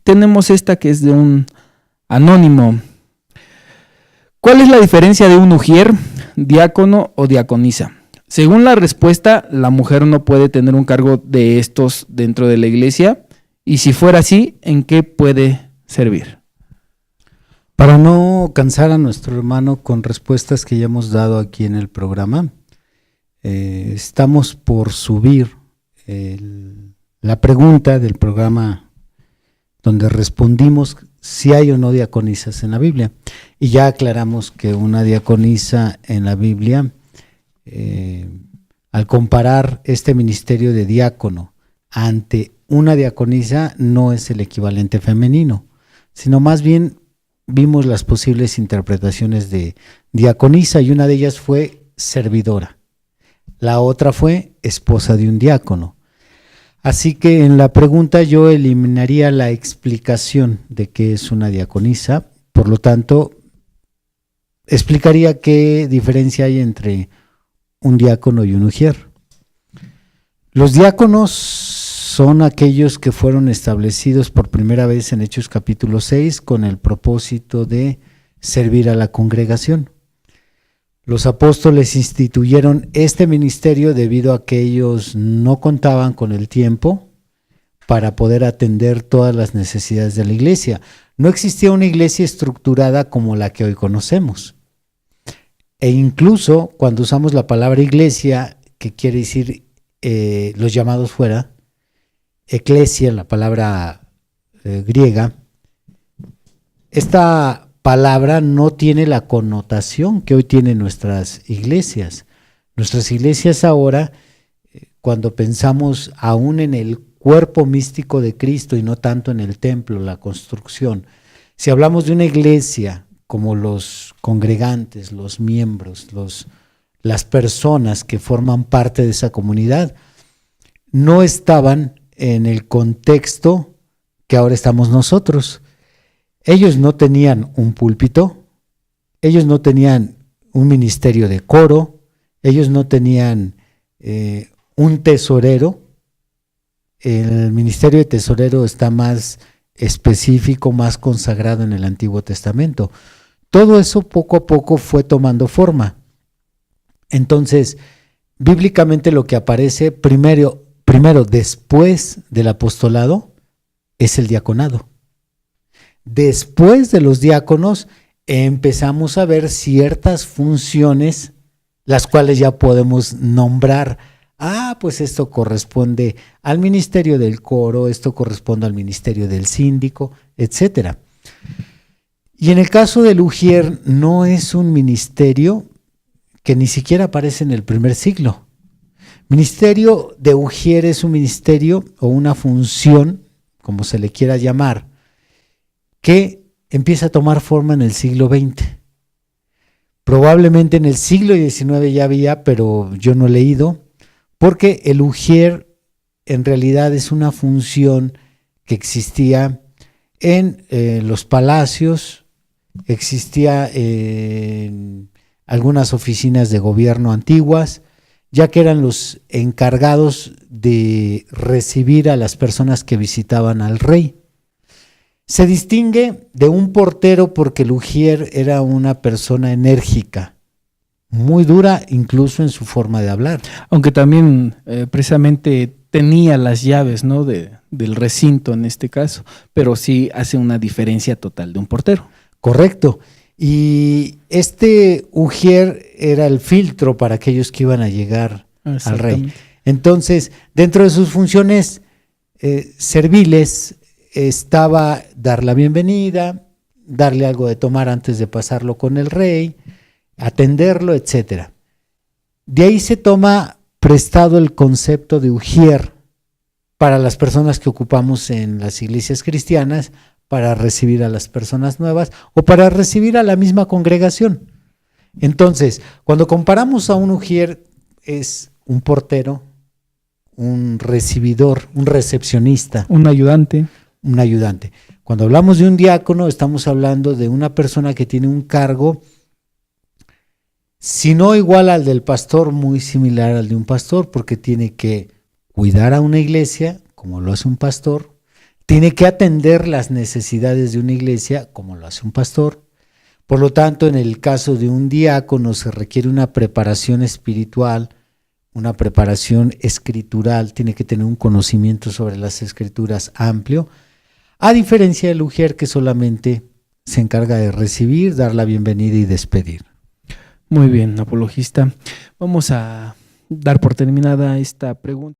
tenemos esta que es de un anónimo. ¿Cuál es la diferencia de un ujier, diácono o diaconisa? Según la respuesta, la mujer no puede tener un cargo de estos dentro de la iglesia, y si fuera así, ¿en qué puede servir? Para no cansar a nuestro hermano con respuestas que ya hemos dado aquí en el programa, estamos por subir la pregunta del programa donde respondimos si hay o no diaconisas en la Biblia. Y ya aclaramos que una diaconisa en la Biblia, al comparar este ministerio de diácono ante una diaconisa, no es el equivalente femenino, sino más bien vimos las posibles interpretaciones de diaconisa, y una de ellas fue servidora, la otra fue esposa de un diácono. Así que en la pregunta yo eliminaría la explicación de qué es una diaconisa, por lo tanto explicaría qué diferencia hay entre un diácono y un ujier. Los diáconos son aquellos que fueron establecidos por primera vez en Hechos capítulo 6 con el propósito de servir a la congregación. Los apóstoles instituyeron este ministerio debido a que ellos no contaban con el tiempo para poder atender todas las necesidades de la iglesia. No existía una iglesia estructurada como la que hoy conocemos. E incluso cuando usamos la palabra iglesia, que quiere decir los llamados fuera, eclesia, la palabra griega, esta palabra no tiene la connotación que hoy tienen nuestras iglesias. Nuestras iglesias ahora, cuando pensamos aún en el cuerpo místico de Cristo y no tanto en el templo, la construcción, si hablamos de una iglesia como los congregantes, los miembros, las personas que forman parte de esa comunidad, no estaban en el contexto que ahora estamos nosotros. Ellos no tenían un púlpito, ellos no tenían un ministerio de coro, ellos no tenían un tesorero. El ministerio de tesorero está más específico, más consagrado en el Antiguo Testamento. Todo eso poco a poco fue tomando forma. Entonces, bíblicamente lo que aparece primero después del apostolado es el diaconado. Después de los diáconos empezamos a ver ciertas funciones, las cuales ya podemos nombrar. Pues esto corresponde al ministerio del coro, esto corresponde al ministerio del síndico, etcétera. Y en el caso del ujier no es un ministerio que ni siquiera aparece en el primer siglo. Ministerio de ujier es un ministerio o una función, como se le quiera llamar, que empieza a tomar forma en el siglo XX. Probablemente en el siglo XIX ya había, pero yo no he leído, porque el ujier en realidad es una función que existía en los palacios, existía en algunas oficinas de gobierno antiguas, ya que eran los encargados de recibir a las personas que visitaban al rey. Se distingue de un portero porque el ujier era una persona enérgica, muy dura incluso en su forma de hablar. Aunque también precisamente tenía las llaves, ¿no?, del recinto en este caso, pero sí hace una diferencia total de un portero. Correcto. Y este ujier era el filtro para aquellos que iban a llegar al rey. Entonces, dentro de sus funciones serviles estaba dar la bienvenida, darle algo de tomar antes de pasarlo con el rey, atenderlo, etcétera. De ahí se toma prestado el concepto de ujier para las personas que ocupamos en las iglesias cristianas, para recibir a las personas nuevas o para recibir a la misma congregación. Entonces, cuando comparamos a un ujier, es un portero, un recibidor, un recepcionista. Un ayudante. Un ayudante. Cuando hablamos de un diácono, estamos hablando de una persona que tiene un cargo, si no igual al del pastor, muy similar al de un pastor, porque tiene que cuidar a una iglesia, como lo hace un pastor, tiene que atender las necesidades de una iglesia como lo hace un pastor. Por lo tanto, en el caso de un diácono se requiere una preparación espiritual, una preparación escritural, tiene que tener un conocimiento sobre las escrituras amplio, a diferencia del ujier, que solamente se encarga de recibir, dar la bienvenida y despedir. Muy bien, apologista. Vamos a dar por terminada esta pregunta.